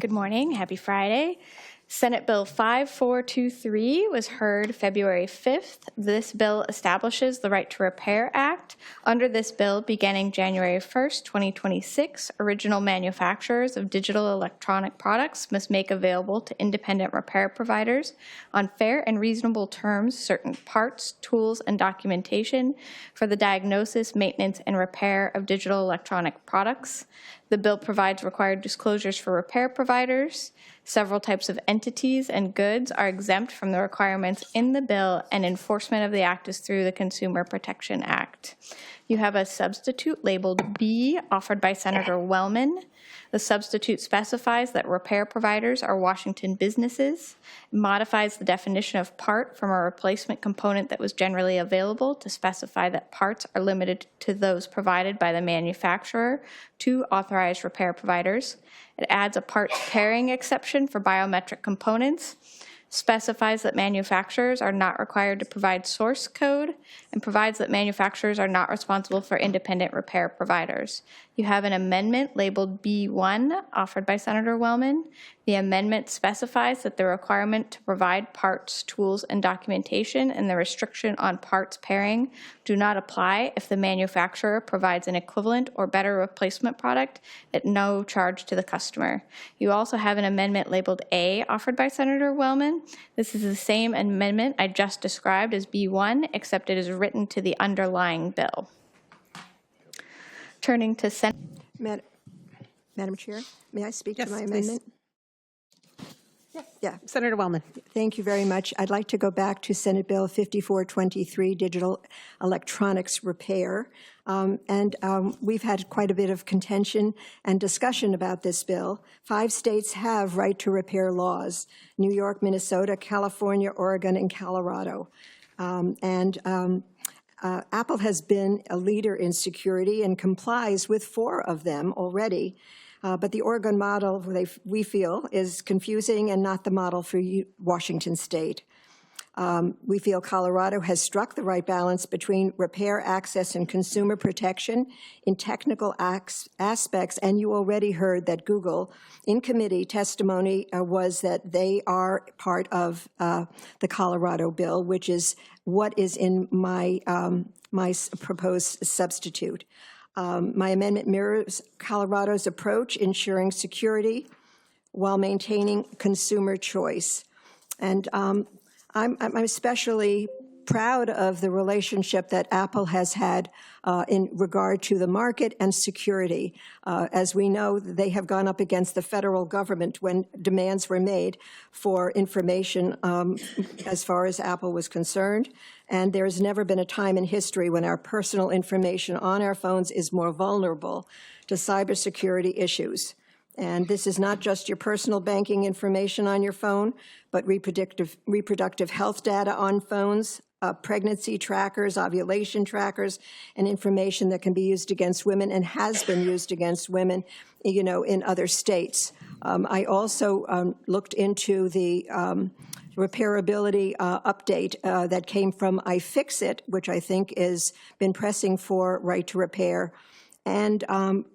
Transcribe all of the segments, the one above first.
Good morning. Happy Friday. Senate Bill 5423 was heard February 5th. This bill establishes the Right to Repair Act. Under this bill, beginning January 1st, 2026, original manufacturers of digital electronic products must make available to independent repair providers on fair and reasonable terms certain parts, tools, and documentation for the diagnosis, maintenance, and repair of digital electronic products. The bill provides required disclosures for repair providers. Several types of entities and goods are exempt from the requirements in the bill, and enforcement of the act is through the Consumer Protection Act. You have a substitute labeled B offered by Senator Wellman. The substitute specifies that repair providers are Washington businesses, modifies the definition of part from a replacement component that was generally available to specify that parts are limited to those provided by the manufacturer to authorized repair providers. It adds a parts pairing exception for biometric components, specifies that manufacturers are not required to provide source code, and provides that manufacturers are not responsible for independent repair providers. You have an amendment labeled B1 offered by Senator Wellman. The amendment specifies that the requirement to provide parts, tools, and documentation and the restriction on parts pairing do not apply if the manufacturer provides an equivalent or better replacement product at no charge to the customer. You also have an amendment labeled A offered by Senator Wellman. This is the same amendment I just described as B1, except it is written to the underlying bill. Turning to Madam Chair, may I speak Yes, to my please. amendment? Yeah. Senator Wellman. Thank you very much. I'd like to go back to Senate Bill 5423, Digital Electronics Repair. We've had quite a bit of contention and discussion about this bill. 5 states have right to repair laws: New York, Minnesota, California, Oregon, and Colorado. Apple has been a leader in security and complies with 4 of them already. But the Oregon model, we feel, is confusing and not the model for Washington State. We feel Colorado has struck the right balance between repair access and consumer protection in technical aspects, and you already heard that Google, in committee testimony, was that they are part of the Colorado bill, which is what is in my proposed substitute. My amendment mirrors Colorado's approach, ensuring security while maintaining consumer choice. And I'm especially proud of the relationship that Apple has had in regard to the market and security. As we know, they have gone up against the federal government when demands were made for information as far as Apple was concerned. And there's never been a time in history when our personal information on our phones is more vulnerable to cybersecurity issues. And this is not just your personal banking information on your phone, but reproductive health data on phones, pregnancy trackers, ovulation trackers, and information that can be used against women and has been used against women, in other states. I also looked into the repairability update that came from iFixit, which I think has been pressing for right to repair. And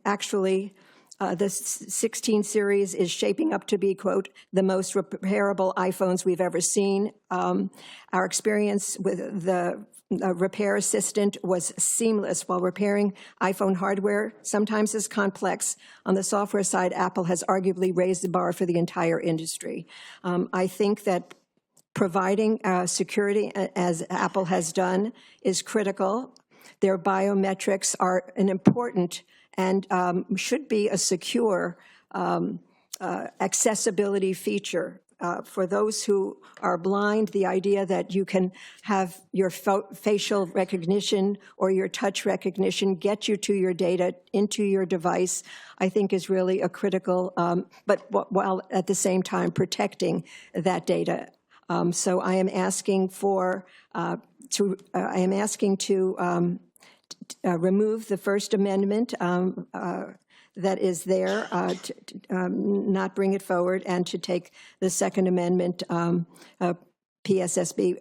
actually, the 16 series is shaping up to be, quote, the most repairable iPhones we've ever seen. Our experience with the repair assistant was seamless. While repairing iPhone hardware sometimes is complex, on the software side, Apple has arguably raised the bar for the entire industry. I think that providing security, as Apple has done, is critical. Their biometrics are an important and should be a secure accessibility feature. For those who are blind, the idea that you can have your facial recognition or your touch recognition get you to your data, into your device, I think is really a critical, but while at the same time protecting that data. So I am asking to remove the First Amendment that is there, not bring it forward, and to take the Second Amendment, PSSB,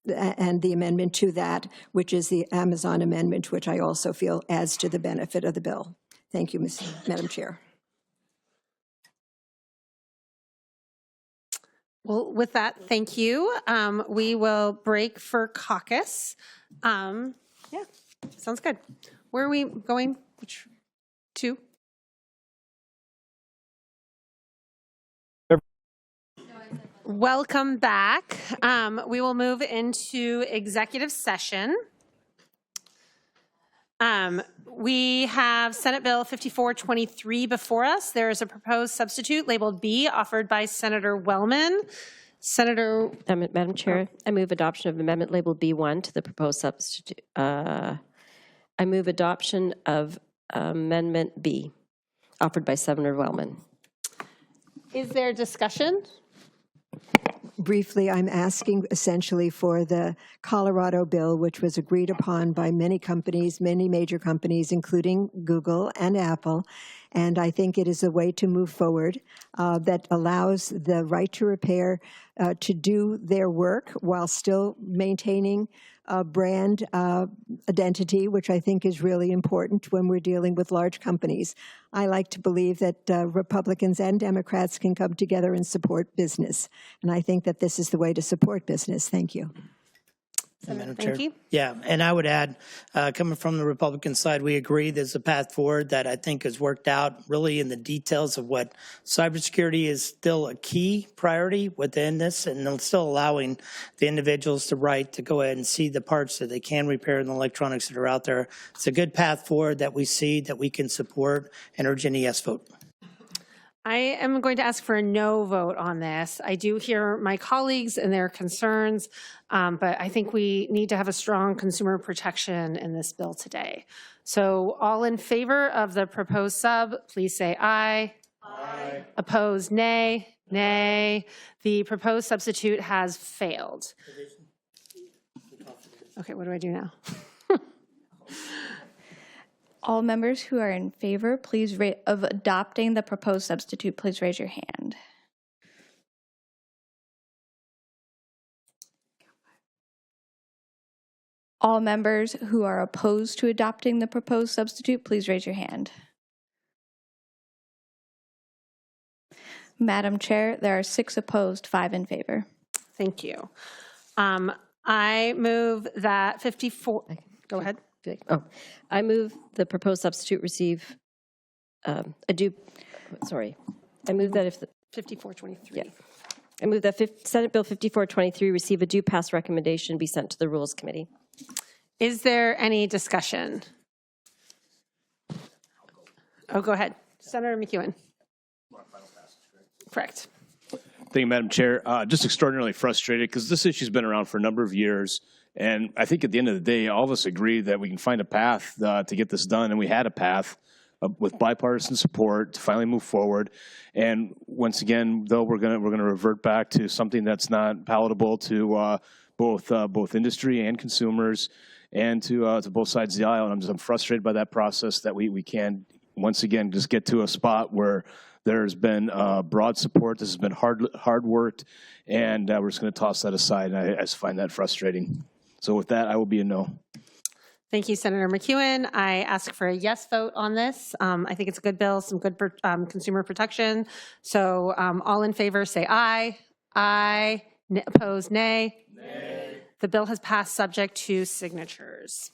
and the amendment to that, which is the Amazon amendment, which I also feel adds to the benefit of the bill. Thank you, Madam Chair. Well, with that, thank you. We will break for caucus. Yeah, sounds good. Where are we going? Which two? Welcome back. We will move into executive session. We have Senate Bill 5423 before us. There is a proposed substitute labeled B offered by Senator Wellman. Senator. Madam Chair, I move adoption of amendment labeled B1 to the proposed substitute. I move adoption of amendment B offered by Senator Wellman. Is there discussion? Briefly, I'm asking essentially for the Colorado bill, which was agreed upon by many companies, many major companies, including Google and Apple. And I think it is a way to move forward that allows the right to repair to do their work while still maintaining brand identity, which I think is really important when we're dealing with large companies. I like to believe that Republicans and Democrats can come together and support business. And I think that this is the way to support business. Thank you. Madam Thank Chair. you. Yeah, and I would add, coming from the Republican side, we agree there's a path forward that I think has worked out really in the details of what cybersecurity is still a key priority within this, and still allowing the individuals the right to go ahead and see the parts that they can repair in the electronics that are out there. It's a good path forward that we see that we can support and urge a yes vote. I am going to ask for a no vote on this. I do hear my colleagues and their concerns, but I think we need to have a strong consumer protection in this bill today. So all in favor of the proposed sub, please say aye. Aye. Opposed, nay. Nay. The proposed substitute has failed. Okay, what do I do now? All members who are in favor, please of adopting the proposed substitute, please raise your hand. All members who are opposed to adopting the proposed substitute, please raise your hand. Madam Chair, there are 6 opposed, 5 in favor. Thank you. I move that 54, go ahead. I move the proposed substitute receive I move that if the 5423. I move that Senate Bill 5423 receive a due pass recommendation be sent to the Rules Committee. Is there any discussion? Oh, go ahead. Senator MacEwen. Correct. Thank you, Madam Chair. Just extraordinarily frustrated because this issue's been around for a number of years. And I think at the end of the day, all of us agree that we can find a path to get this done. And we had a path with bipartisan support to finally move forward. And once again, though, we're going to revert back to something that's not palatable to both industry and consumers and to both sides of the aisle. And I'm frustrated by that process that we can't, once again, just get to a spot where there's been broad support. This has been hard worked, and we're just going to toss that aside. And I just find that frustrating. So with that, I will be a no. Thank you, Senator MacEwen. I ask for a yes vote on this. I think it's a good bill, some good consumer protection. So all in favor say aye. Aye. Opposed, nay. Nay. The bill has passed subject to signatures.